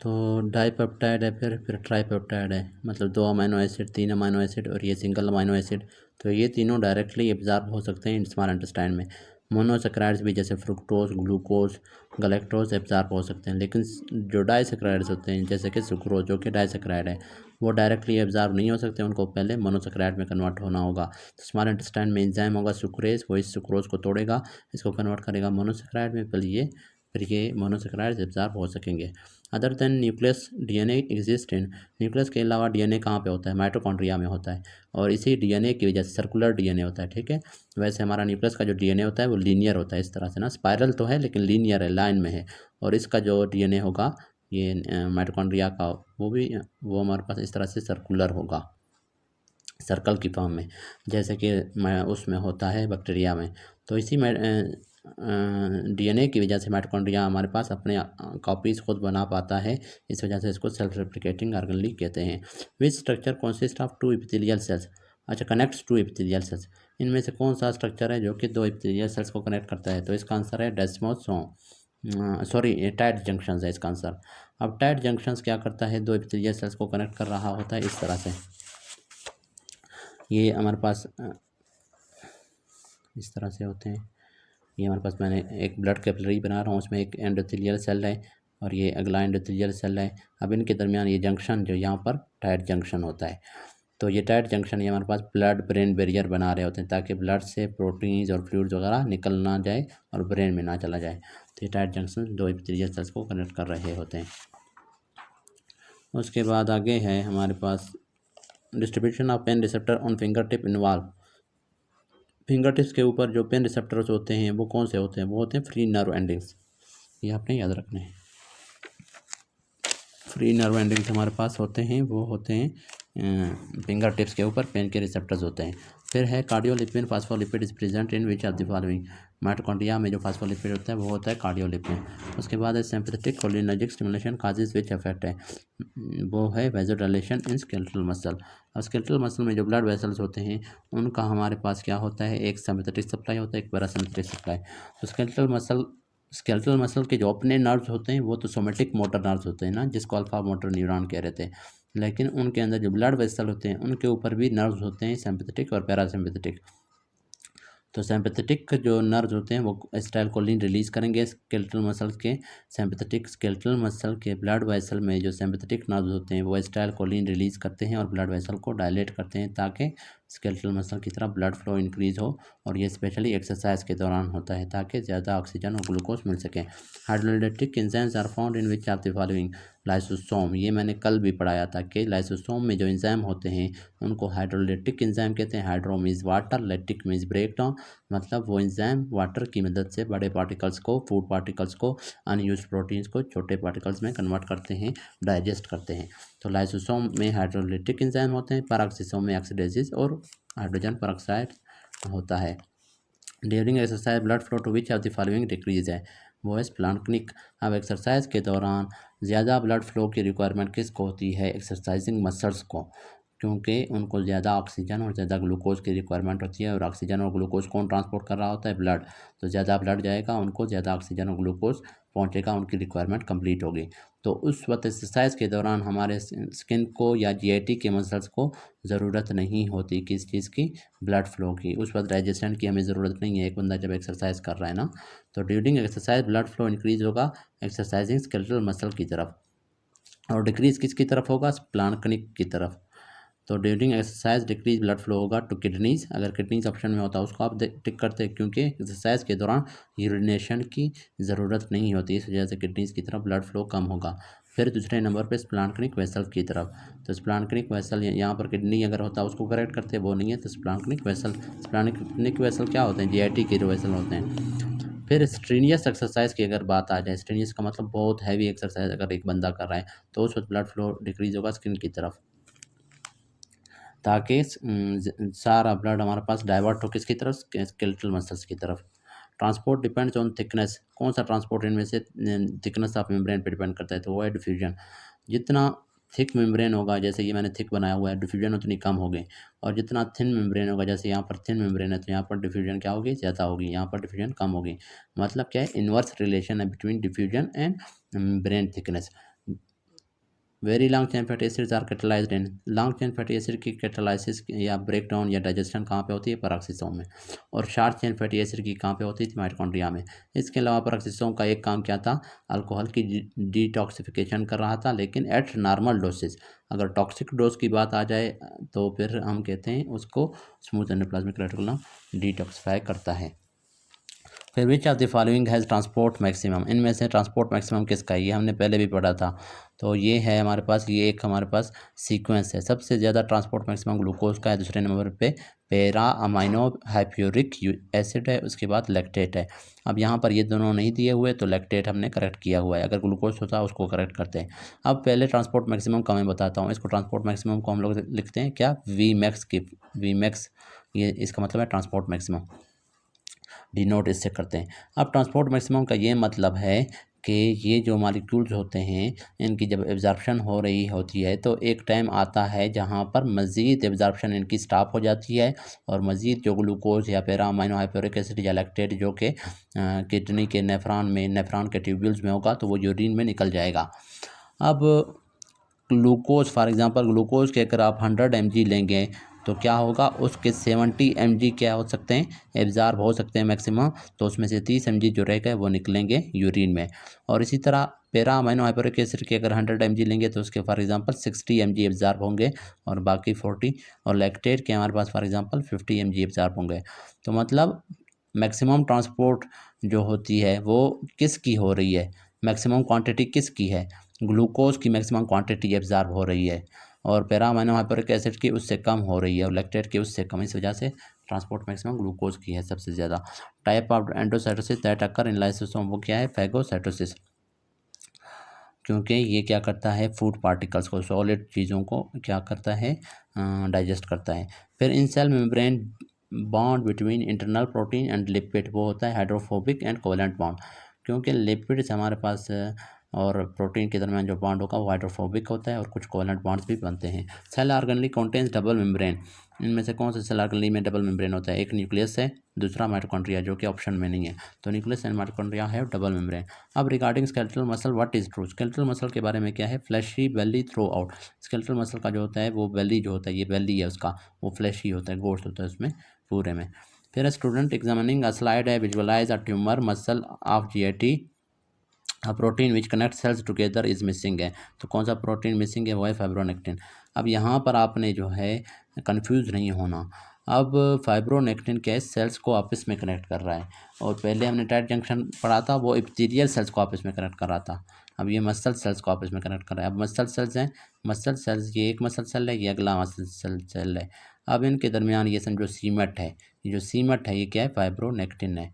तो डाइपेप्टाइड है, फिर ट्राईपेप्टाइड है, मतलब 2 अमाइनो एसिड, 3 अमाइनो एसिड और ये सिंगल अमाइनो एसिड। तो ये तीनों डायरेक्टली एब्जॉर्ब हो सकते हैं स्मॉल इंटेस्टाइन में। मोनोसेक्राइड्स भी जैसे फ्रुक्टोज, ग्लूकोज, गलेक्टोज एब्जॉर्ब हो सकते हैं, लेकिन जो डाइसेक्राइड्स होते हैं जैसे कि सुक्रोज जो कि डाइसेक्राइड है, वो डायरेक्टली एब्जॉर्ब नहीं हो सकते, उनको पहले मोनोसेक्राइड में कन्वर्ट होना होगा। तो स्मॉल इंटेस्टाइन में एंजाइम होगा सुक्रेज, वो इस सुक्रोज को तोड़ेगा, इसको कन्वर्ट करेगा मोनोसेक्राइड में, फिर ये मोनोसेक्राइड्स एब्जॉर्ब हो सकेंगे। Other than nucleus DNA exist in, nucleus के अलावा डीएनए कहाँ पे होता है? माइटोकॉन्ड्रिया में होता है, और इसी डीएनए की वजह से सर्कुलर डीएनए होता है, ठीक है। वैसे हमारा न्यूक्लियस का जो डीएनए होता है वो लीनियर होता है, इस तरह से ना, स्पाइरल तो है लेकिन लीनियर है, लाइन में है। और इसका जो डीएनए होगा ये माइटोकॉन्ड्रिया का, वो हमारे पास इस तरह से सर्कुलर होगा, सर्कल की फॉर्म में, जैसे कि उसमें होता है बैक्टीरिया में। तो इसी में डीएनए की वजह से माइटोकॉन्ड्रिया हमारे पास अपने कॉपीज़ खुद बना पाता है, इस वजह से इसको सेल्फ रेप्लिकेटिंग ऑर्गेनेल कहते हैं। Which structure consist of 2 epithelial sales, अच्छा कनेक्ट्स 2 एपिथेलियल सेल्स, इनमें से कौन सा स्ट्रक्चर है जो कि 2 एपिथेलियल सेल्स को कनेक्ट करता है? तो इसका आंसर है डेस्मोसोम, सॉरी टाइट जंक्शंस है इसका आंसर। अब टाइट जंक्शंस क्या करता है? 2 एपिथेलियल सेल्स को कनेक्ट कर रहा होता है इस तरह से। ये हमारे पास इस तरह से होते हैं। ये हमारे पास, मैंने एक ब्लड कैपिलरी बना रहा हूँ, उसमें एक एंडोथेलियल सेल है और ये अगला एंडोथेलियल सेल है। अब इनके दरमियान ये जंक्शन जो यहाँ पर टाइट जंक्शन होता है। तो ये टाइट जंक्शन ये हमारे पास ब्लड ब्रेन बैरियर बना रहे होते हैं, ताकि ब्लड से प्रोटीन्स और फ्लूइड्स वगैरह निकल ना जाए और ब्रेन में ना चला जाए। तो ये टाइट जंक्शन 2 एपिथेलियल सेल्स को कनेक्ट कर रहे होते हैं। उसके बाद आगे है हमारे पास distribution of pain receptor on finger tip involve. Finger tips के ऊपर जो पेन रिसेप्टर्स होते हैं वो कौन से होते हैं? वो होते हैं फ्री नर्व एंडिंग्स, ये आपने याद रखना है। फ्री नर्व एंडिंग्स हमारे पास होते हैं, वो होते हैं फिंगर टिप्स के ऊपर पेन के रिसेप्टर्स होते हैं। फिर है cardiolipin phospholipid is present in which of the following, mitochondria में जो फास्फोलिपिड होता है वो होता है कार्डियोलिपिन। उसके बाद है सिंपैथेटिक कोलिनर्जिक स्टिमुलेशन काजेज विच इफेक्ट है, वो है वेजोडाइलेशन इन स्केलेटल मसल। अब स्केलेटल मसल में जो ब्लड वेसल्स होते हैं उनका हमारे पास क्या होता है? एक सिंपैथेटिक सप्लाई होता है, एक पैरासिम्पैथेटिक सप्लाई। तो स्केलेटल मसल के जो अपने नर्व्स होते हैं वो तो सोमेटिक मोटर नर्व्स होते हैं ना, जिसको अल्फा मोटर न्यूरॉन कह रहे थे, लेकिन उनके अंदर जो ब्लड वेसल होते हैं उनके ऊपर भी नर्व्स होते हैं, सिंपैथेटिक और पैरासिम्पैथेटिक। तो सिंपैथेटिक जो नर्व्स होते हैं वो एसिटाइलकोलिन रिलीज करेंगे स्केलेटल मसल्स के। सिंपैथेटिक स्केलेटल मसल के ब्लड वेसल में जो सिंपैथेटिक नर्व्स होते हैं वो एसिटाइलकोलिन रिलीज करते हैं और ब्लड वेसल को डायलेट करते हैं, ताकि स्केलेटल मसल की तरफ ब्लड फ्लो इंक्रीज हो। और ये स्पेशली एक्सरसाइज के दौरान होता है, ताकि ज़्यादा ऑक्सीजन और ग्लूकोज मिल सके। Hydrolytic enzymes are found in which of the following, lysosome, ये मैंने कल भी पढ़ाया था कि लाइसोसोम में जो एंजाइम होते हैं उनको हाइड्रोलिटिक एंजाइम कहते हैं। Hydro means water, lytic means break down, मतलब वो एंजाइम वाटर की मदद से बड़े पार्टिकल्स को, फूड पार्टिकल्स को, अनयूज्ड प्रोटीन्स को छोटे पार्टिकल्स में कन्वर्ट करते हैं, डाइजेस्ट करते हैं। तो लाइसोसोम में हाइड्रोलिटिक एंजाइम होते हैं, पैराक्सिसोम में ऑक्सीडेसिस और हाइड्रोजन पेरोक्साइड होता है। During exercise blood flow to which of the following decrease है, वो है स्प्लांक्निक। अब एक्सरसाइज के दौरान ज़्यादा ब्लड फ्लो की रिक्वायरमेंट किसको होती है? एक्सरसाइजिंग मसल्स को, क्योंकि उनको ज़्यादा ऑक्सीजन और ज़्यादा ग्लूकोज की रिक्वायरमेंट होती है। और ऑक्सीजन और ग्लूकोज कौन ट्रांसपोर्ट कर रहा होता है? ब्लड। तो ज़्यादा ब्लड जाएगा, उनको ज़्यादा ऑक्सीजन और ग्लूकोज पहुंचेगा, उनकी रिक्वायरमेंट कंप्लीट होगी। तो उस वक्त एक्सरसाइज के दौरान हमारे स्किन को या जीआईटी के मसल्स को ज़रूरत नहीं होती किस चीज़ की? ब्लड फ्लो की। उस वक्त डाइजेशन की हमें ज़रूरत नहीं है, एक बंदा जब एक्सरसाइज कर रहा है ना। तो during exercise blood flow increase होगा एक्सरसाइजिंग स्केलेटल मसल की तरफ, और डिक्रीज किसकी तरफ होगा? स्प्लांक्निक की तरफ। तो during exercise decrease blood flow होगा टू किडनीज, अगर किडनीज ऑप्शन में होता है उसको आप टिक करते हैं, क्योंकि एक्सरसाइज के दौरान यूरिनेशन की ज़रूरत नहीं होती, इस वजह से किडनीज की तरफ ब्लड फ्लो कम होगा। फिर दूसरे नंबर पे स्प्लांक्निक वेसल की तरफ। तो स्प्लांक्निक वेसल यहाँ पर किडनी अगर होता है उसको करेक्ट करते हैं, वो नहीं है, तो स्प्लांक्निक वेसल क्या होते हैं? जीआईटी के जो वेसल होते हैं। फिर स्ट्रीनियस एक्सरसाइज की अगर बात आ जाए, स्ट्रीनियस का मतलब बहुत हैवी एक्सरसाइज अगर एक बंदा कर रहा है, तो उस वक्त ब्लड फ्लो डिक्रीज होगा स्किन की तरफ, ताकि सारा ब्लड हमारे पास डाइवर्ट हो किसकी तरफ? स्केलेटल मसल्स की तरफ। ट्रांसपोर्ट डिपेंड्स ऑन थिकनेस, कौन सा ट्रांसपोर्ट इनमें से थिकनेस ऑफ मेम्ब्रेन पे डिपेंड करता है? तो वो है डिफ्यूजन। जितना थिक मेम्ब्रेन होगा, जैसे ये मैंने थिक बनाया हुआ है, डिफ्यूजन उतनी कम होगी। और जितना थिन मेम्ब्रेन होगा, जैसे यहाँ पर थिन मेम्ब्रेन है, तो यहाँ पर डिफ्यूजन क्या होगी? ज़्यादा होगी, यहाँ पर डिफ्यूजन कम होगी। मतलब क्या है? इन्वर्स रिलेशन है between diffusion and membrane thickness. Very long chain fatty acids are catalysed in, long chain fatty acid की कैटालाइसिस या ब्रेकडाउन या डाइजेशन कहाँ पे होती है? पैराक्सिसोम में। और शॉर्ट चेन फैटी एसिड की कहाँ पे होती थी? माइटोकॉन्ड्रिया में। इसके अलावा पैराक्सिसोम का एक काम क्या था? अल्कोहल की डिटॉक्सिफिकेशन कर रहा था, लेकिन एट नॉर्मल डोसेज। अगर टॉक्सिक डोज की बात आ जाए तो फिर हम कहते हैं उसको स्मूथ एंडोप्लाज्मिक रेटिकुलम डिटॉक्सिफाई करता है। फिर विच of the following has transport maximum, इनमें से ट्रांसपोर्ट मैक्सिमम किसका है? ये हमने पहले भी पढ़ा था। तो ये है हमारे पास, ये एक हमारे पास सीक्वेंस है। सबसे ज़्यादा ट्रांसपोर्ट मैक्सिमम ग्लूकोज का है, दूसरे नंबर पे पैरा अमाइनो हाइप्यूरिक एसिड है, उसके बाद लैक्टेट है। अब यहाँ पर ये दोनों नहीं दिए हुए तो लैक्टेट हमने करेक्ट किया हुआ है, अगर ग्लूकोज होता है उसको करेक्ट करते हैं। अब पहले ट्रांसपोर्ट मैक्सिमम का मैं बताता हूँ। इसको ट्रांसपोर्ट मैक्सिमम को हम लोग लिखते हैं क्या? वी मैक्स की, वी मैक्स, ये इसका मतलब है ट्रांसपोर्ट मैक्सिमम, डिनोट इससे करते हैं। अब ट्रांसपोर्ट मैक्सिमम का ये मतलब है कि ये जो मॉलिक्यूल्स होते हैं इनकी जब एब्जॉर्प्शन हो रही होती है तो एक टाइम आता है जहाँ पर मज़ीद एब्जॉर्प्शन इनकी स्टॉप हो जाती है, और मज़ीद जो ग्लूकोज या पैरा अमाइनो हाइप्यूरिक एसिड या लैक्टेट जो कि किडनी के नेफ्रॉन के ट्यूब्यूल्स में होगा तो वो यूरिन में निकल जाएगा। अब ग्लूकोज, फॉर एग्जांपल ग्लूकोज के अगर आप 100 mg लेंगे तो क्या होगा? उसके 70 mg क्या हो सकते हैं? एब्ज़ॉर्ब हो सकते हैं मैक्सिमम। तो उसमें से 30 mg जो रह गए वो निकलेंगे यूरिन में। और इसी तरह पैरा अमाइनो हाइप्यूरिक एसिड के अगर 100 mg लेंगे तो उसके फॉर एग्जांपल 60 mg एब्ज़ॉर्ब होंगे और बाकी 40, और लैक्टेट के हमारे पास फॉर एग्जांपल 50 mg एब्ज़ॉर्ब होंगे। तो मतलब मैक्सिमम ट्रांसपोर्ट जो होती है वो किसकी हो रही है? मैक्सिमम क्वांटिटी किसकी है? ग्लूकोज की मैक्सिमम क्वांटिटी एब्ज़ॉर्ब हो रही है, और पैरा अमाइनो हाइप्यूरिक एसिड की उससे कम हो रही है, और लैक्टेट की उससे कम। इस वजह से ट्रांसपोर्ट मैक्सिमम ग्लूकोज की है सबसे ज़्यादा। Type of endocytosis that occur in lysosome, वो क्या है? फैगोसाइटोसिस, क्योंकि ये क्या करता है? फूड पार्टिकल्स को, सॉलिड चीज़ों को क्या करता है? डाइजेस्ट करता है। फिर in cell membrane bond between internal protein and lipid, वो होता है हाइड्रोफोबिक एंड कोवेलेंट बॉन्ड, क्योंकि लिपिड्स हमारे पास और प्रोटीन के दरमियान जो बॉन्ड होगा वो हाइड्रोफोबिक होता है, और कुछ कोवेलेंट बॉन्ड्स भी बनते हैं। Cell organelle contains double membrane, इनमें से कौन सा सेल ऑर्गेनली में डबल मेम्ब्रेन होता है? एक न्यूक्लियस है, दूसरा माइटोकॉन्ड्रिया जो कि ऑप्शन में नहीं है। तो न्यूक्लियस एंड माइटोकॉन्ड्रिया है डबल मेम्ब्रेन। अब regarding skeletal muscle what is true, skeletal muscle के बारे में क्या है? फ्लैशी बेली थ्रू आउट। स्केलेटल मसल का जो होता है वो बेली जो होता है, ये बेली है उसका, वो फ्लैशी होता है, गोश्त होता है उसमें पूरे में। फिर स्टूडेंट एग्जामिनिंग अ स्लाइड है visualise a tumour muscle of GIT, a protein which connect cells together is missing है। तो कौन सा प्रोटीन मिसिंग है? वो है फाइब्रोनेक्टिन। अब यहाँ पर आपने जो है कंफ्यूज नहीं होना। अब फाइब्रोनेक्टिन क्या है? सेल्स को आपस में कनेक्ट कर रहा है, और पहले हमने टाइट जंक्शन पढ़ा था, वो एपिथेलियल सेल्स को आपस में कनेक्ट कर रहा था। अब ये मसल सेल्स को आपस में कनेक्ट कर रहा है। अब मसल सेल्स हैं, मसल सेल्स, ये एक मसल सेल है, ये अगला मसल सेल है। अब इनके दरमियान ये समझो सीमेंट है, ये जो सीमेंट है ये क्या है? फाइब्रोनेक्टिन है।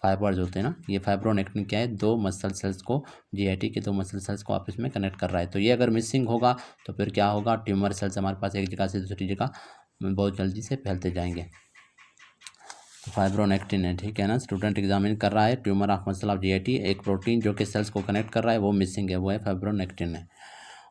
फाइबर्स होते हैं ना, ये फाइब्रोनेक्टिन क्या है? दो मसल सेल्स को, जीआईटी के दो मसल सेल्स को आपस में कनेक्ट कर रहा है। तो ये अगर मिसिंग होगा तो फिर क्या होगा? ट्यूमर सेल्स हमारे पास एक जगह से दूसरी जगह बहुत जल्दी से फैलते जाएंगे। तो फाइब्रोनेक्टिन है, ठीक है ना। स्टूडेंट एग्जामिन कर रहा है tumour of muscle of GIT, एक प्रोटीन जो कि सेल्स को कनेक्ट कर रहा है वो मिसिंग है, वो है फाइब्रोनेक्टिन है।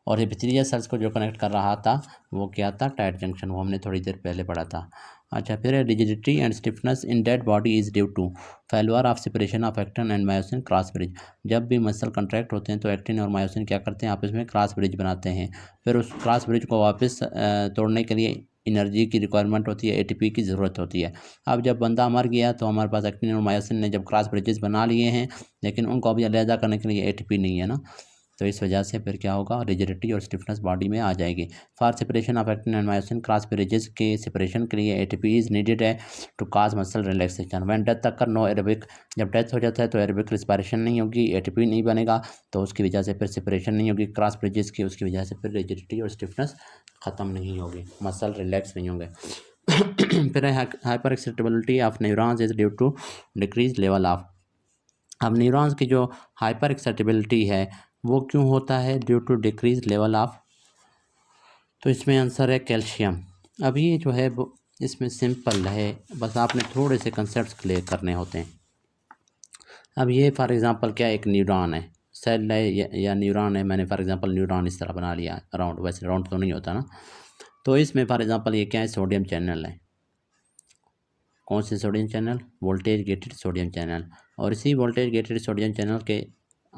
और एपिथेलियल सेल्स को जो कनेक्ट कर रहा था वो क्या था? टाइट जंक्शन, वो हमने थोड़ी देर पहले पढ़ा था। अच्छा, फिर rigidity and stiffness in dead body is due to failure of separation of actin and myosin cross bridge. जब भी मसल कंट्रैक्ट होते हैं तो एक्टिन और मायोसिन क्या करते हैं? आपस में क्रॉस ब्रिज बनाते हैं। फिर उस क्रॉस ब्रिज को वापस तोड़ने के लिए एनर्जी की रिक्वायरमेंट होती है, एटीपी की ज़रूरत होती है। अब जब बंदा मर गया तो हमारे पास एक्टिन और मायोसिन ने जब क्रॉस ब्रिजेस बना लिए हैं, लेकिन उनको अभी अलहदा करने के लिए एटीपी नहीं है ना, तो इस वजह से फिर क्या होगा? रिजिडिटी और स्टिफनेस बॉडी में आ जाएगी। For separation of actin and myosin cross bridges के सेपरेशन के लिए एटीपी इज नीडेड है to cause muscle relaxation when death occur no aerobic, जब डेथ हो जाता है तो एरोबिक रिस्पायरेशन नहीं होगी, एटीपी नहीं बनेगा, तो उसकी वजह से फिर सेपरेशन नहीं होगी क्रॉस ब्रिजेस की, उसकी वजह से फिर रिजिडिटी और स्टिफनेस ख़त्म नहीं होगी, मसल रिलैक्स नहीं होंगे। फिर hyperexcitability of neurons is due to decrease level of. अब न्यूरॉन्स की जो हाइपर एक्साइटेबिलिटी है वो क्यों होता है? Due to decrease level of, तो इसमें आंसर है कैल्शियम। अब ये जो है वो इसमें सिंपल है, बस आपने थोड़े से कंसेप्ट क्लियर करने होते हैं। अब ये फॉर एग्जांपल क्या, एक न्यूरॉन है, सेल है या न्यूरॉन है, मैंने फॉर एग्जांपल न्यूरॉन इस तरह बना लिया राउंड, वैसे राउंड तो नहीं होता ना। तो इसमें फॉर एग्जांपल ये क्या है? सोडियम चैनल है। कौन से sodium channel? Voltage gated sodium channel. और इसी वोल्टेज गेटेड सोडियम चैनल के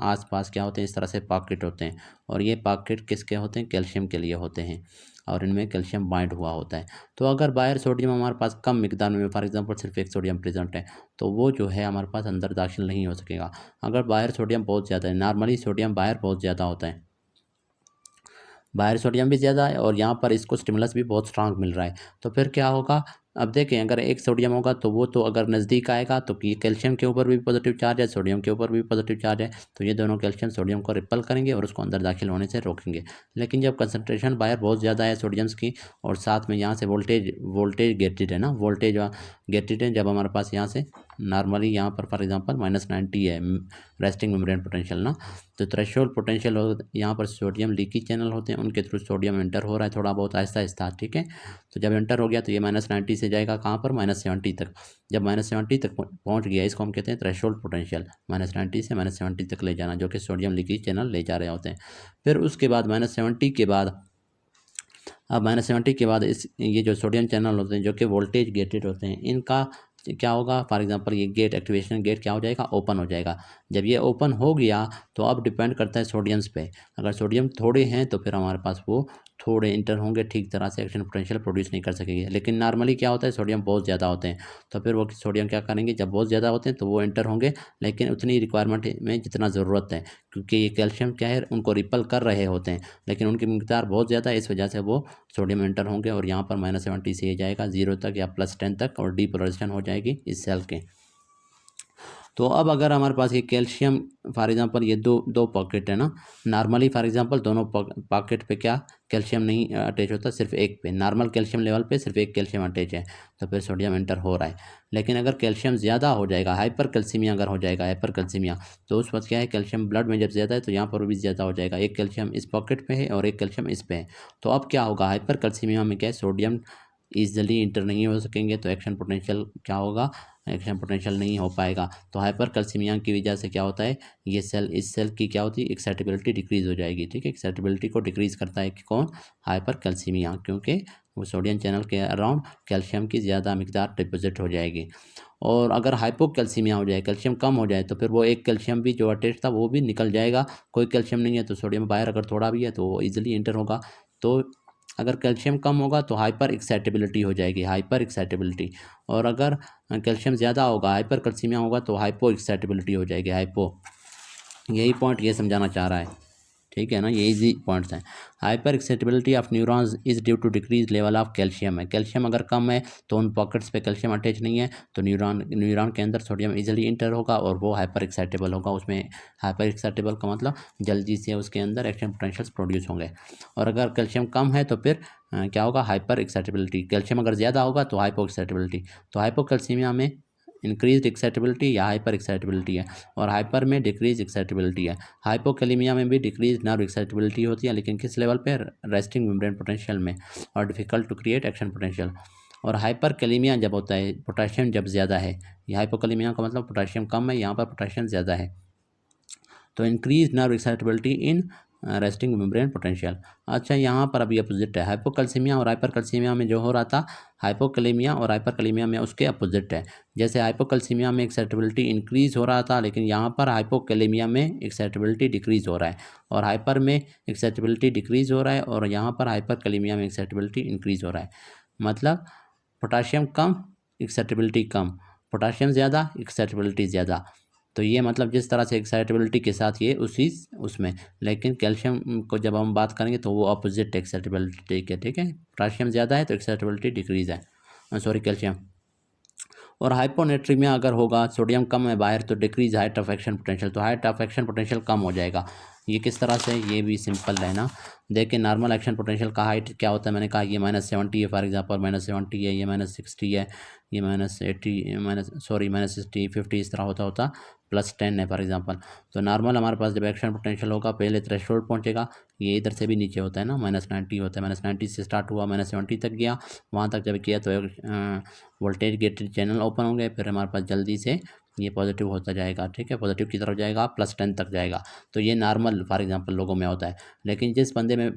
आसपास क्या होते हैं, इस तरह से पॉकेट होते हैं, और ये पॉकेट किसके होते हैं, कैल्शियम के लिए होते हैं, और इनमें कैल्शियम बाइंड हुआ होता है। तो अगर बाहर सोडियम हमारे पास कम मिकदार में, फॉर एग्जांपल सिर्फ एक सोडियम प्रेजेंट है, तो वो जो है हमारे पास अंदर दाखिल नहीं हो सकेगा। अगर बाहर सोडियम बहुत ज़्यादा है, नॉर्मली सोडियम बाहर बहुत ज़्यादा होता है, बाहर सोडियम भी ज़्यादा है और यहाँ पर इसको स्टिमुलस भी बहुत स्ट्रांग मिल रहा है, तो फिर क्या होगा, अब देखें अगर एक सोडियम होगा तो वो तो अगर नज़दीक आएगा तो ये कैल्शियम के ऊपर भी पॉजिटिव चार्ज है, सोडियम के ऊपर भी पॉजिटिव चार्ज है, तो ये दोनों कैल्शियम सोडियम को रिपल करेंगे और उसको अंदर दाखिल होने से रोकेंगे। लेकिन जब कंसनट्रेशन बाहर बहुत ज़्यादा है सोडियम्स की, और साथ में यहाँ से वोल्टेज गेटेड है ना, वोल्टेज गेटेड है, जब हमारे पास यहाँ से नॉर्मली यहाँ पर फॉर एग्जांपल -90 है रेस्टिंग मेम्ब्रेन पोटेंशियल ना, तो थ्रेशोल्ड पोटेंशियल हो, यहाँ पर सोडियम लीकी चैनल होते हैं, उनके थ्रू सोडियम एंटर हो रहा है थोड़ा बहुत आहिस्ता आहिस्ता, ठीक है। तो जब एंटर हो गया तो ये -90 से जाएगा कहाँ पर, -70 तक। जब -70 तक पहुँच गया, इसको हम कहते हैं थ्रेशोल्ड पोटेंशियल, -90 से -70 तक ले जाना, जो कि सोडियम लीकेज चैनल ले जा रहे होते हैं। फिर उसके बाद -70 के बाद, अब -70 के बाद ये जो सोडियम चैनल होते हैं जो कि वोल्टेज गेटेड होते हैं, इनका क्या होगा, फॉर एग्जांपल ये गेट एक्टिवेशन गेट क्या हो जाएगा, ओपन हो जाएगा। जब ये ओपन हो गया तो अब डिपेंड करता है सोडियम्स पे, अगर सोडियम थोड़े हैं तो फिर हमारे पास वो थोड़े इंटर होंगे, ठीक तरह से एक्शन पोटेंशियल प्रोड्यूस नहीं कर सकेंगे। लेकिन नॉर्मली क्या होता है, सोडियम बहुत ज़्यादा होते हैं, तो फिर वो सोडियम क्या करेंगे, जब बहुत ज़्यादा होते हैं तो वो इंटर होंगे, लेकिन उतनी रिक्वायरमेंट में जितना ज़रूरत है, क्योंकि ये कैल्शियम क्या है, उनको रिपल कर रहे होते हैं, लेकिन उनकी मिकदार बहुत ज़्यादा है, इस वजह से वो सोडियम एंटर होंगे और यहाँ पर -70 से ये जाएगा 0 तक या +10 तक, और डीपोलराइजेशन हो जाएगी इस सेल के। तो अब अगर हमारे पास ये कैल्शियम फॉर एग्जांपल ये दो दो पॉकेट है ना, नॉर्मली फॉर एग्जांपल दोनों पॉकेट पे क्या कैल्शियम नहीं अटैच होता, सिर्फ एक पे नॉर्मल कैल्शियम लेवल पे सिर्फ एक कैल्शियम अटैच है, तो फिर सोडियम एंटर हो रहा है। लेकिन अगर कैल्शियम ज़्यादा हो जाएगा, हाइपर कैल्सीमिया अगर हो जाएगा, हाइपर कैल्सीमिया, तो उस वक्त क्या है, कैल्शियम ब्लड में जब ज़्यादा है तो यहाँ पर भी ज़्यादा हो जाएगा, एक कैल्शियम इस पॉकेट पे है और एक कैल्शियम इस पे है, तो अब क्या होगा, हाइपर कैल्सीमिया में क्या है, सोडियम ईजिली इंटर नहीं हो सकेंगे, तो एक्शन पोटेंशियल क्या होगा, एक्शन पोटेंशियल नहीं हो पाएगा। तो हाइपर कैल्सीमिया की वजह से क्या होता है, ये सेल, इस सेल की क्या होती है, एक्साइटेबिलिटी डिक्रीज हो जाएगी, ठीक है। एक्साइटेबिलिटी को डिक्रीज करता है कि कौन, हाइपर कैल्सीमिया, क्योंकि वो सोडियम चैनल के अराउंड कैल्शियम की ज़्यादा मिकदार डिपोजिट हो जाएगी। और अगर हाइपोकैल्सीमिया हो जाए, कैल्शियम कम हो जाए, तो फिर वो एक कैल्शियम भी जो अटैच था वो भी निकल जाएगा, कोई कैल्शियम नहीं है तो सोडियम बाहर अगर थोड़ा भी है तो वो ईजिली इंटर होगा। तो अगर कैल्शियम कम होगा तो हाइपर एक्साइटेबिलिटी हो जाएगी, हाइपर एक्साइटेबिलिटी, और अगर कैल्शियम ज़्यादा होगा, हाइपर कैल्सीमिया होगा, तो हाइपो एक्साइटेबिलिटी हो जाएगी, हाइपो। यही पॉइंट ये समझाना चाह रहा है, ठीक है ना, ये इजी पॉइंट्स हैं। Hyperexcitability of neurons is due to decrease level of calcium है, कैल्शियम अगर कम है तो उन पॉकेट्स पे कैल्शियम अटैच नहीं है, तो न्यूरॉन के अंदर सोडियम इजीली इंटर होगा और वो हाइपर एक्साइटेबल होगा, उसमें हाइपर एक्साइटेबल का मतलब जल्दी से उसके अंदर एक्शन पोटेंशियल्स प्रोड्यूस होंगे। और अगर कैल्शियम कम है तो फिर क्या होगा, हाइपर एक्साइटेबिलिटी। कैल्शियम अगर ज़्यादा होगा तो हाइपो एक्साइटेबिलिटी। तो हाइपोकैल्सीमिया में इंक्रीज एक्साइटेबिलिटी या हाइपर एक्साइटेबिलिटी है, और हाइपर में डिक्रीज एक्साइटेबिलिटी है। हाइपोकैलीमिया में भी डिक्रीज नर्व एक्साइटेबिलिटी होती है, लेकिन किस लेवल पे, रेस्टिंग मेम्ब्रेन पोटेंशियल में, और difficult to create action potential. और हाइपर कैलीमिया जब होता है, पोटेशियम जब ज़्यादा है, ये हाइपोकैलीमिया का मतलब पोटेशियम कम है, यहाँ पर पोटेशियम ज़्यादा है, तो increase nerve excitability in resting membrane potential. अच्छा, यहाँ पर अभी अपोजिट है, हाइपोकैल्सीमिया और हाइपरकैल्सीमिया में जो हो रहा था, हाइपोकैलीमिया और हाइपरकैलीमिया में उसके अपोजिट है। जैसे हाइपोकैल्सीमिया में एक्साइटेबिलिटी इंक्रीज हो रहा था, लेकिन यहाँ पर हाइपोकैलीमिया में एक्साइटेबिलिटी डिक्रीज हो रहा है, और हाइपर में एक्साइटेबिलिटी डिक्रीज हो रहा है, और यहाँ पर हाइपरकैलीमिया में एक्साइटेबिलिटी इंक्रीज हो रहा है। मतलब पोटाशियम कम, एक्साइटेबिलिटी कम, पोटाशियम ज़्यादा, एक्साइटेबिलिटी ज़्यादा। तो ये मतलब जिस तरह से एक्साइटेबिलिटी के साथ ये उसी उसमें, लेकिन कैल्शियम को जब हम बात करेंगे तो वो अपोजिट एक्साइटेबिलिटी के, ठीक है। पोटाशियम ज़्यादा है तो एक्साइटेबिलिटी डिक्रीज है, सॉरी कैल्शियम। और हाइपोनेट्रीमिया अगर होगा, सोडियम कम है बाहर, तो decrease height of action potential, तो हाइट ऑफ एक्शन पोटेंशियल कम हो जाएगा। ये किस तरह से, ये भी सिंपल है ना। देखिए नॉर्मल एक्शन पोटेंशियल का हाइट क्या होता है, मैंने कहा ये -70 है फॉर एग्जांपल, -70 है, ये -60 है, ये -80 -60 50 इस तरह होता होता +10 है फॉर एग्जांपल। तो नॉर्मल हमारे पास जब एक्शन पोटेंशियल होगा, पहले थ्रेशोल्ड पहुंचेगा, ये इधर से भी नीचे होता है ना, -90 होता है, -90 से स्टार्ट हुआ, -70 तक गया, वहाँ तक जब किया तो वोल्टेज गेटेड चैनल ओपन होंगे, फिर हमारे पास जल्दी से ये पॉजिटिव होता जाएगा, ठीक है, पॉजिटिव की तरफ जाएगा, +10 तक जाएगा। तो ये नॉर्मल फॉर एग्जांपल लोगों में होता है। लेकिन जिस बंदे में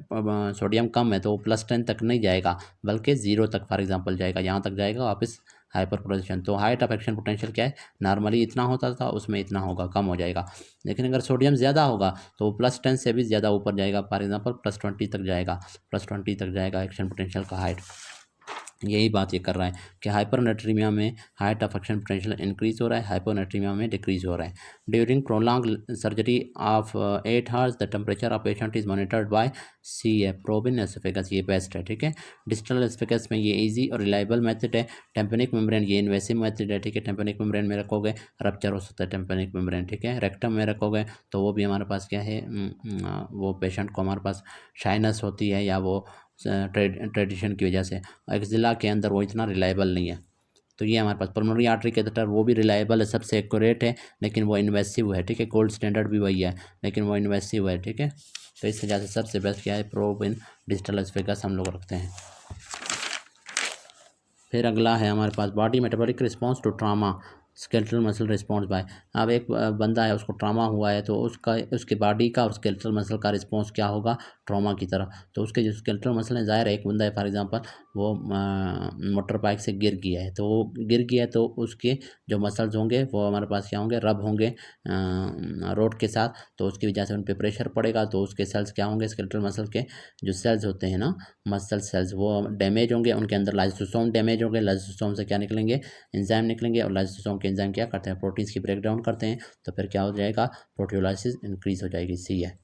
सोडियम कम है तो वो +10 तक नहीं जाएगा, बल्कि 0 तक फॉर एग्जांपल जाएगा, यहाँ तक जाएगा, वापस हाइपर पोलराइजेशन। तो हाइट ऑफ एक्शन पोटेंशियल क्या है, नॉर्मली इतना होता था, उसमें इतना होगा, कम हो जाएगा। लेकिन अगर सोडियम ज़्यादा होगा तो +10 से भी ज़्यादा ऊपर जाएगा, फॉर एग्जांपल +20 तक जाएगा, +20 तक जाएगा एक्शन पोटेंशियल का हाइट। यही बात ये कर रहा है कि हाइपरनेट्रीमिया में height of action potential increase हो रहा है, हाइपोनेट्रीमिया में डिक्रीज हो रहा है। During prolong surgery of 8 hours the temperature of patient is monitored by CF probe in oesophagus, ये बेस्ट है, ठीक है। डिजिटल एसोफेगस में ये इजी और रिलायबल मेथड है। टेम्पेनिक मेम्ब्रेन ये इन्वेसिव मेथड है, ठीक है। टेम्पेनिक मेम्ब्रेन में रखोगे रप्चर हो सकता है टेम्पेनिक मेम्ब्रेन, ठीक है। रेक्टम में रखोगे तो वो भी हमारे पास क्या है, वो पेशेंट को हमारे पास शाइनस होती है या वो ट्रेडिशन की वजह से। एक्जिला के अंदर वो इतना रिलायबल नहीं है। तो ये हमारे पास पल्मोनरी आर्टरी कैथेटर वो भी रिलायबल है, सबसे एक्यूरेट है, लेकिन वो इन्वेसिव है, ठीक है। गोल्ड स्टैंडर्ड भी वही है, लेकिन वो इन्वेसिव है, ठीक है। तो इस वजह से सबसे बेस्ट क्या है, प्रोब इन डिजिटल एसोफेगस हम लोग रखते हैं। फिर अगला है हमारे पास body metabolic response to trauma, skeletal muscle response by. अब एक बंदा है, उसको ट्रामा हुआ है, तो उसके बॉडी का और स्केलेटल मसल का रिस्पॉन्स क्या होगा ट्रामा की तरफ। तो उसके जो स्केलेटल मसल है, ज़ाहिर है एक बंदा है फॉर एग्जांपल वो मोटर बाइक से गिर गया है, तो वो गिर गया है तो उसके जो मसल्स होंगे वो हमारे पास क्या होंगे, रब होंगे रोड के साथ, तो उसकी वजह से उन पर प्रेशर पड़ेगा, तो उसके सेल्स क्या होंगे, स्केलेटल मसल के जो सेल्स होते हैं ना, मसल सेल्स, वो डैमेज होंगे, उनके अंदर लाइसोसोम डैमेज होंगे, लाइसोसोम से क्या निकलेंगे, एंजाइम निकलेंगे, और लाइसोसोम के एंजाइम क्या करते हैं, प्रोटीन्स की ब्रेक डाउन करते हैं, तो फिर क्या हो जाएगा, प्रोटियोलाइसिस इंक्रीज हो जाएगी। सी है,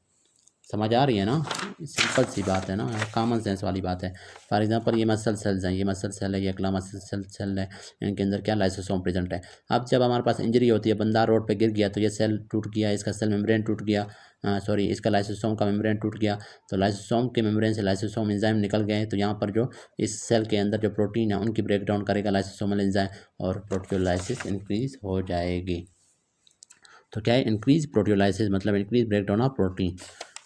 समझ आ रही है ना, सिंपल सी बात है ना, कॉमन सेंस वाली बात है। फॉर एग्जांपल ये मसल सेल्स हैं, ये मसल सेल है, ये अगला मसल सेल है, इनके अंदर क्या लाइसोसोम प्रेजेंट है। अब जब हमारे पास इंजरी होती है, बंदा रोड पे गिर गया, तो ये सेल टूट गया, इसका सेल मेम्ब्रेन टूट गया, सॉरी इसका लाइसोसोम का मेम्ब्रेन टूट गया, तो लाइसोसोम के मेम्ब्रेन से लाइसोसोम एंजाइम निकल गए, तो यहाँ पर जो इस सेल के अंदर जो प्रोटीन है उनकी ब्रेक डाउन करेगा लाइसोसोमल एंजाइम, और प्रोटियोलाइसिस इंक्रीज हो जाएगी। तो क्या है, इंक्रीज प्रोटियोलाइसिस मतलब increase break down of protein.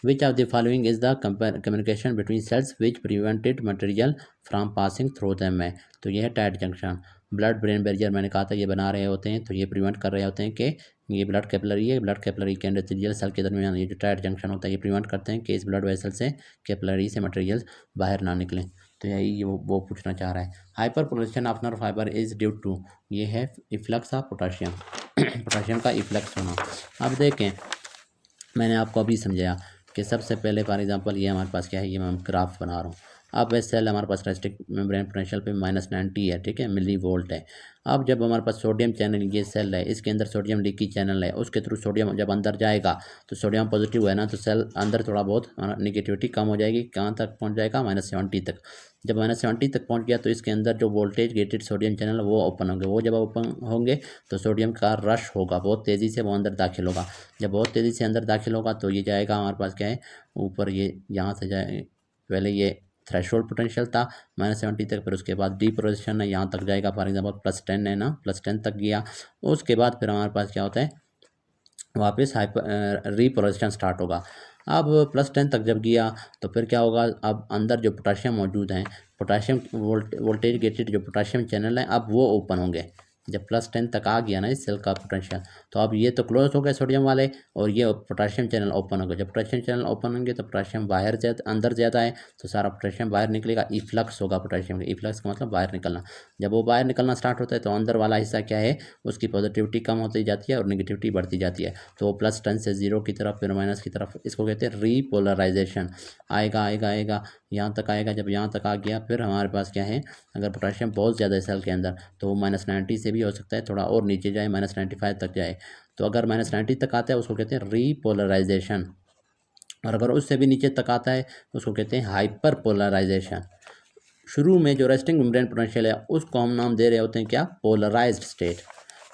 Which of the following is the communication between cells which prevented material from passing through them है, तो ये है tight junction. Blood brain barrier मैंने कहा था ये बना रहे होते हैं, तो ये प्रिवेंट कर रहे होते हैं कि ये ब्लड कैपिलरी है, ब्लड कैपिलरी के एंडोथेलियल सेल के दरमियान ये जो टाइट जंक्शन होता है ये प्रिवेंट करते हैं कि इस ब्लड वेसल से कैपिलरी से मटेरियल बाहर ना निकलें। तो यही वो पूछना चाह रहा है। Hyperpolarisation of nerve fibre is due to, ये है इफ्लक्स ऑफ पोटाशियम, पोटाशियम का इफ्लक्स होना। अब देखें, मैंने आपको अभी समझाया कि सबसे पहले फॉर एग्जांपल ये हमारे पास क्या है, ये मैं ग्राफ बना रहा हूँ। अब ये सेल हमारे पास रेस्ट्रिक्ट मेम्ब्रेन पोटेंशियल पे -90 है, ठीक है, मिली वोल्ट है। अब जब हमारे पास सोडियम चैनल, ये सेल है, इसके अंदर सोडियम लीकी चैनल है, उसके थ्रू सोडियम जब अंदर जाएगा तो सोडियम पॉजिटिव है ना, तो सेल अंदर थोड़ा बहुत निगेटिविटी कम हो जाएगी, कहाँ तक पहुँच जाएगा, -70 तक। जब -70 तक पहुँच गया तो इसके अंदर जो वोल्टेज गेटेड सोडियम चैनल वो ओपन होंगे, वो जब ओपन होंगे तो सोडियम का रश होगा, बहुत तेज़ी से वो अंदर दाखिल होगा। जब बहुत तेज़ी से अंदर दाखिल होगा तो ये जाएगा हमारे पास क्या है, ऊपर ये यहाँ से जाए, पहले ये थ्रेशोल्ड पोटेंशियल था -70 तक, फिर उसके बाद डीपोलराइजेशन है, यहाँ तक जाएगा, फॉर एग्जांपल +10 है ना, +10 तक गया। उसके बाद फिर हमारे पास क्या होता है, वापस रीपोलराइजेशन स्टार्ट होगा। अब +10 तक जब गया तो फिर क्या होगा, अब अंदर जो पोटाशियम मौजूद हैं, पोटाशियम वोल्टेज गेटेड जो पोटाशियम चैनल है, अब वो ओपन होंगे। जब +10 तक आ गया ना इस सेल का पोटेंशियल, तो अब ये तो क्लोज हो गए सोडियम वाले, और ये पोटाशियम चैनल ओपन हो गए। जब पोटाशियम चैनल ओपन होंगे तो पोटाशियम बाहर ज़्यादा, अंदर ज़्यादा है, तो सारा पोटाशियम बाहर निकलेगा, इफ्लक्स होगा पोटाशियम का। इफ्लक्स का मतलब बाहर निकलना। जब वो बाहर निकलना स्टार्ट होता है तो अंदर वाला हिस्सा क्या है, उसकी पॉजिटिविटी कम होती जाती है और निगेटिविटी बढ़ती जाती है, तो वो +10 से 0 की तरफ, फिर माइनस की तरफ, इसको कहते हैं रीपोलराइजेशन। आएगा आएगा आएगा, यहाँ तक आएगा। जब यहाँ तक आ गया फिर हमारे पास क्या है, अगर पोटाशियम बहुत ज़्यादा है सेल के अंदर तो वो -90 से भी हो सकता है, थोड़ा और नीचे जाए, -95 तक जाए। तो अगर -90 तक आता है उसको कहते हैं रीपोलराइजेशन, और अगर उससे भी नीचे तक आता है उसको कहते हैं हाइपर पोलराइजेशन। शुरू में जो रेस्टिंग मेम्ब्रेन पोटेंशियल है उसको हम नाम दे रहे होते हैं क्या, पोलराइज्ड स्टेट।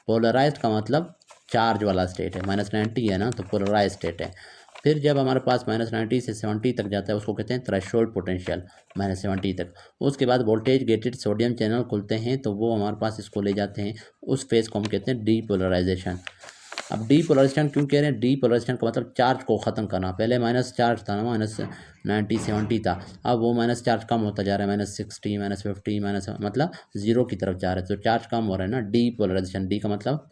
पोलराइज्ड का मतलब चार्ज वाला स्टेट है, -90 है ना, तो पोलराइज्ड स्टेट है। फिर जब हमारे पास -90 से 70 तक जाता है उसको कहते हैं थ्रेशोल्ड पोटेंशियल, -70 तक। उसके बाद वोल्टेज गेटेड सोडियम चैनल खुलते हैं, तो वो हमारे पास इसको ले जाते हैं, उस फेज को हम कहते हैं डीपोलराइजेशन। अब डीपोलराइजेशन क्यों कह रहे हैं, डीपोलराइजेशन का मतलब चार्ज को ख़त्म करना। पहले माइनस चार्ज था ना, -90 70 था, अब वो माइनस चार्ज कम होता जा रहा है, -60 -50 माइनस, मतलब जीरो की तरफ जा रहे हैं, तो चार्ज कम हो रहा है ना। डीपोलराइजेशन, डी का मतलब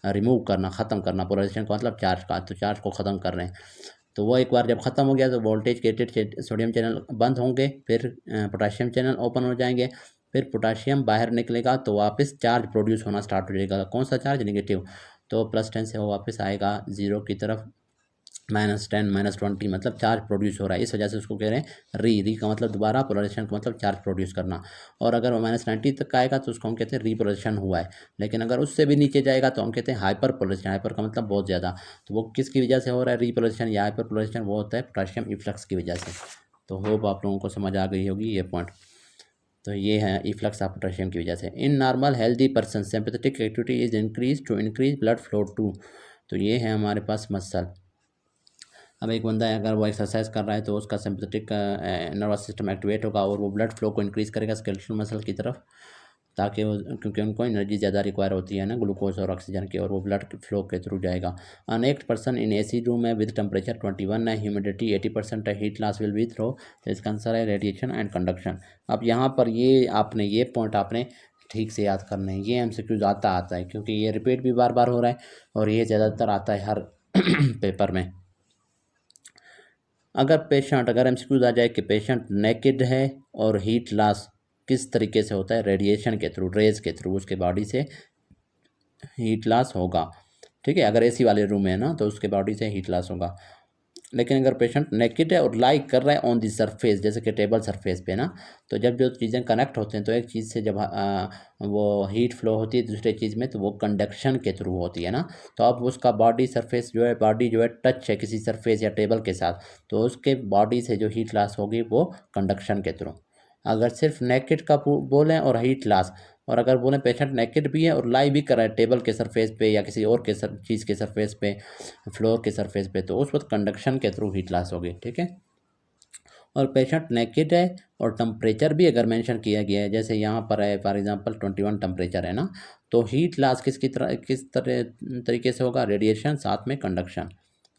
रिमूव करना, ख़त्म करना, पोलराइजेशन का मतलब चार्ज का, तो चार्ज को ख़त्म कर रहे हैं। तो वो एक बार जब ख़त्म हो गया तो वोल्टेज गेटेड सोडियम चैनल बंद होंगे, फिर पोटाशियम चैनल ओपन हो जाएंगे, फिर पोटाशियम बाहर निकलेगा तो वापस चार्ज प्रोड्यूस होना स्टार्ट हो जाएगा। कौन सा चार्ज? नेगेटिव। तो +10 से वो वापस आएगा 0 की तरफ, -10 -20 मतलब चार्ज प्रोड्यूस हो रहा है। इस वजह से उसको कह रहे हैं री का मतलब दोबारा, पोलराइजेशन का मतलब चार्ज प्रोड्यूस करना। और अगर वो -90 तक का आएगा तो उसको हम कहते हैं रीपोलराइजेशन हुआ है। लेकिन अगर उससे भी नीचे जाएगा तो हम कहते हैं हाइपर पोलराइजेशन। हाइपर का मतलब बहुत ज़्यादा। तो वो किसकी वजह से हो रहा है रीपोलराइजेशन या हाइपर पोलराइजेशन? वो होता है पोटाशियम इफ्लक्स की वजह से। तो होप आप लोगों को समझ आ गई होगी ये पॉइंट। तो ये है इफ्लक्स ऑफ पोटाशियम की वजह से। In normal healthy person sympathetic activity is increase to blood flow to. तो ये है हमारे पास मसल। अब एक बंदा है, अगर वो एक्सरसाइज कर रहा है तो उसका सिंपैथेटिक नर्वस सिस्टम एक्टिवेट होगा और वो ब्लड फ्लो को इंक्रीज़ करेगा स्केलेटल मसल की तरफ, ताकि वो, क्योंकि उनको एनर्जी ज़्यादा रिक्वायर होती है ना ग्लूकोज और ऑक्सीजन की, और वो ब्लड फ्लो के थ्रू जाएगा। A naked person in AC room है विद टेम्परेचर 21 है, ह्यूमिडिटी 80% है, heat loss will be through. तो इसका आंसर है रेडिएशन एंड कंडक्शन। अब यहाँ पर ये पॉइंट आपने ठीक से याद करने हैं। ये MCQ आता है क्योंकि ये रिपीट भी बार बार हो रहा है और ये ज़्यादातर आता है हर पेपर में। अगर MCQ आ जाए कि पेशेंट नेकेड है और हीट लॉस किस तरीके से होता है? रेडिएशन के थ्रू, रेज के थ्रू उसके बॉडी से हीट लॉस होगा। ठीक है, अगर एसी वाले रूम में है ना तो उसके बॉडी से हीट लॉस होगा। लेकिन अगर पेशेंट नेकेड है और लाई कर रहा है ऑन दी सरफेस, जैसे कि टेबल सरफेस पे ना, तो जब जो चीज़ें कनेक्ट होते हैं तो एक चीज़ से जब वो हीट फ्लो होती है दूसरे चीज़ में, तो वो कंडक्शन के थ्रू होती है ना। तो अब उसका बॉडी जो है टच है किसी सरफेस या टेबल के साथ, तो उसके बॉडी से जो हीट लॉस होगी वो कंडक्शन के थ्रू। अगर सिर्फ नेकेड का बोलें और हीट लॉस, और अगर बोलें पेशेंट नेकेड भी है और लाई भी कर रहा है टेबल के सरफेस पे या किसी और के चीज़ के सरफेस पे, फ्लोर के सरफेस पे, तो उस वक्त कंडक्शन के थ्रू हीट लॉस होगी। ठीक है, और पेशेंट नेकेड है और टेम्परेचर भी अगर मेंशन किया गया है, जैसे यहाँ पर है फॉर एग्जांपल 21 टेम्परेचर है ना, तो हीट लॉस किस तरीके से होगा? रेडिएशन साथ में कंडक्शन।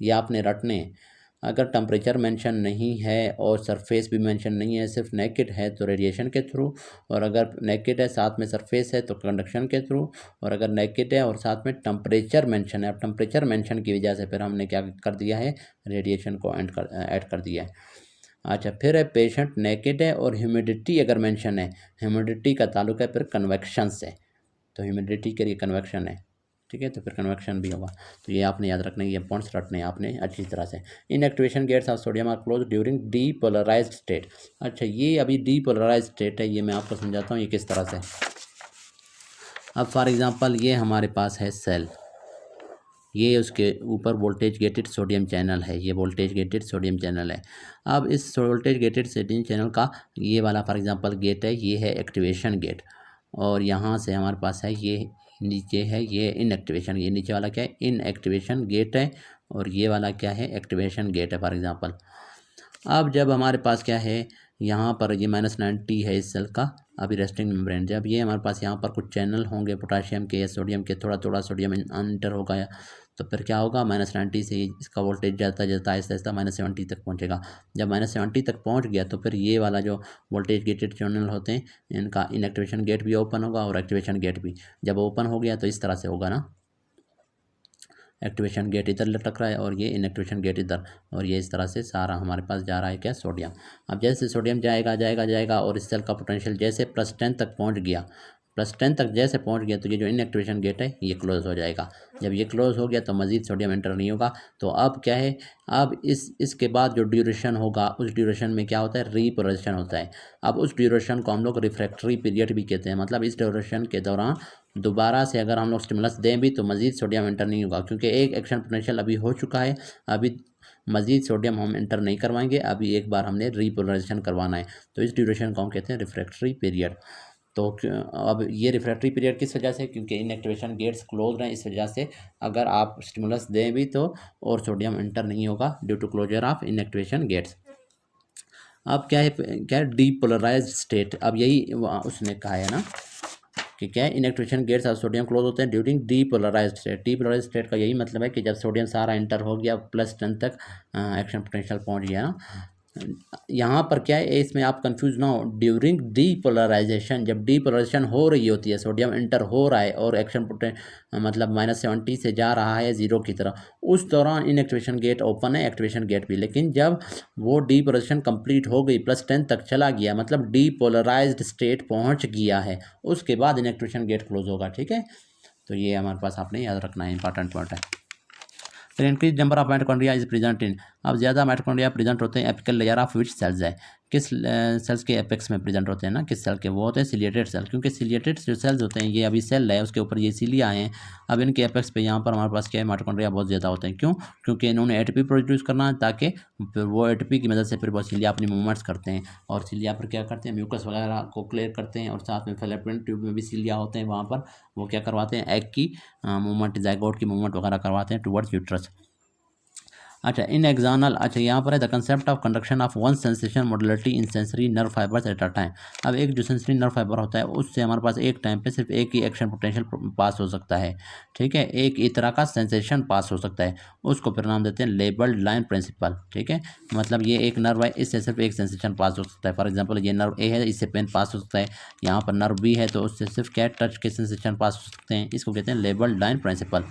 ये आपने रटने हैं। अगर टेम्परेचर मेंशन नहीं है और सरफेस भी मेंशन नहीं है, सिर्फ नेकेड है तो रेडिएशन के थ्रू, और अगर नेकेड है साथ में सरफेस है तो कंडक्शन के थ्रू, और अगर नेकेड है और साथ में टेम्परेचर मेंशन है, अब टेम्परेचर मेंशन की वजह से फिर हमने क्या कर दिया है? रेडिएशन को ऐड कर दिया है। अच्छा, फिर है पेशेंट नेकेड है और ह्यूमिडिटी अगर मेंशन है, ह्यूमिडिटी का ताल्लुक है फिर कन्वेक्शन से, तो ह्यूमिडिटी के लिए कन्वेक्शन है। ठीक है, तो फिर कन्वेक्शन भी होगा। तो ये आपने याद रखना है, ये पॉइंट्स रखने हैं आपने अच्छी तरह से। Inactivation gates of sodium are close during depolarised state. अच्छा, ये अभी डीपोलराइज्ड स्टेट है, ये मैं आपको समझाता हूँ ये किस तरह से। अब फॉर एग्जांपल ये हमारे पास है सेल, ये उसके ऊपर वोल्टेज गेटेड सोडियम चैनल है, ये वोल्टेज गेटेड सोडियम चैनल है। अब इस वोल्टेज गेटेड सोडियम चैनल का ये वाला फॉर एग्जांपल गेट है, ये है एक्टिवेशन गेट, और यहाँ से हमारे पास है ये नीचे है ये इनएक्टिवेशन। ये नीचे वाला क्या है? इनएक्टिवेशन गेट है, और ये वाला क्या है? एक्टिवेशन गेट है फॉर एग्जांपल। अब जब हमारे पास क्या है, यहाँ पर ये -90 है इस सेल का अभी रेस्टिंग मेम्ब्रेन, जब ये हमारे पास यहाँ पर कुछ चैनल होंगे पोटाशियम के या सोडियम के, थोड़ा थोड़ा सोडियम इंटर होगा, तो फिर क्या होगा? -90 से इसका वोल्टेज जाता जाता आहिस्ता आहिस्ता -70 तक पहुँचेगा। जब -70 तक पहुँच गया तो फिर ये वाला जो वोल्टेज गेटेड चैनल होते हैं इनका इनएक्टिवेशन गेट भी ओपन होगा और एक्टिवेशन गेट भी। जब ओपन हो गया तो इस तरह से होगा ना, एक्टिवेशन गेट इधर लटक रहा है और ये इनएक्टिवेशन गेट इधर, और ये इस तरह से सारा हमारे पास जा रहा है क्या? सोडियम। अब जैसे सोडियम जाएगा जाएगा जाएगा और इस सेल का पोटेंशियल जैसे +10 तक पहुंच गया, +10 तक जैसे पहुंच गया तो ये जो इनएक्टिवेशन गेट है ये क्लोज हो जाएगा। जब ये क्लोज हो गया तो मज़ीद सोडियम एंटर नहीं होगा। तो अब क्या है, अब इसके बाद जो ड्यूरेशन होगा उस ड्यूरेशन में क्या होता है? रीपोलराइजेशन होता है। अब उस ड्यूरेशन को हम लोग रिफ्रैक्टरी पीरियड भी कहते हैं, मतलब इस ड्यूरेशन के दौरान दोबारा से अगर हम लोग स्टिमुलस दें भी तो मज़ीद सोडियम एंटर नहीं होगा, क्योंकि एक एक्शन पोटेंशियल अभी हो चुका है, अभी मज़ीद सोडियम हम एंटर नहीं करवाएंगे, अभी एक बार हमने रीपोलराइजेशन करवाना है। तो इस ड्यूरेशन को हम कहते हैं रिफ्रैक्टरी पीरियड। तो अब ये रिफ्रैक्टरी पीरियड किस वजह से? क्योंकि इनएक्टिवेशन गेट्स क्लोज हैं, इस वजह से अगर आप स्टिमुलस दें भी तो और सोडियम एंटर नहीं होगा due to closure of inactivation gates. अब क्या है डीपोलराइज्ड स्टेट। अब यही उसने कहा है ना कि क्या है, इनएक्टिवेशन गेट्स और सोडियम क्लोज होते हैं during depolarised state. Depolarised state का यही मतलब है कि जब सोडियम सारा एंटर हो गया +10 तक एक्शन पोटेंशियल पहुंच गया ना, यहाँ पर क्या है, इसमें आप कंफ्यूज ना हो। ड्यूरिंग डीपोलराइजेशन, जब डीपोलराइजेशन हो रही होती है, सोडियम इंटर हो रहा है और एक्शन मतलब -70 से जा रहा है 0 की तरफ, उस दौरान इनएक्टिवेशन गेट ओपन है, एक्टिवेशन गेट भी। लेकिन जब वो डीपोलराइजेशन कंप्लीट हो गई, +10 तक चला गया, मतलब डीपोलराइज्ड स्टेट पहुँच गया है, उसके बाद इनएक्टिवेशन गेट क्लोज होगा। ठीक है, तो ये हमारे पास आपने याद रखना है, इंपॉर्टेंट पॉइंट है। फिर increase number of mitochondria is present in, अब ज़्यादा माइटोकॉन्ड्रिया प्रेजेंट होते हैं apical layer of which cells है, किस सेल्स के एपेक्स में प्रेजेंट होते हैं ना, किस सेल के, वो होते हैं सिलिएटेड सेल। क्योंकि सिलिएटेड जो सेल्स होते हैं, ये अभी सेल है उसके ऊपर ये सिलिया आए हैं, अब इनके एपेक्स पे यहाँ पर हमारे पास क्या है, माइटोकॉन्ड्रिया बहुत ज़्यादा होते हैं। क्यों? क्योंकि इन्होंने एटीपी प्रोड्यूस करना है, ताकि फिर वो एटीपी की मदद से फिर वो सिलिया अपनी मूवमेंट्स करते हैं, और सिलिया पर क्या करते हैं, म्यूकस वगैरह को क्लियर करते हैं, और साथ में फेलोपियन ट्यूब में भी सिलिया होते हैं, वहाँ पर वो क्या करवाते हैं, एग की मूवमेंट, जाइगोट की मूवमेंट वगैरह करवाते हैं टुवर्ड्स यूट्रस। अच्छा, इन एक्जानल, अच्छा यहाँ पर है the concept of conduction of one sensation modularity in sensory nerve fibres at a time. अब एक जो सेंसरी नर्व फाइबर होता है, उससे हमारे पास एक टाइम पे सिर्फ एक ही एक्शन पोटेंशियल पास हो सकता है। ठीक है, एक ही तरह का सेंसेशन पास हो सकता है, उसको फिर नाम देते हैं लेबल्ड लाइन प्रिंसिपल। ठीक है, मतलब ये एक नर्व है, इससे सिर्फ एक सेंसेशन पास हो सकता है। फॉर एग्जाम्पल ये नर्व ए है, इससे पेन पास हो सकता है, यहाँ पर नर्व बी है तो उससे सिर्फ क्या टच के सेंसेशन पास हो सकते हैं, इसको कहते हैं लेबल्ड लाइन प्रिंसिपल।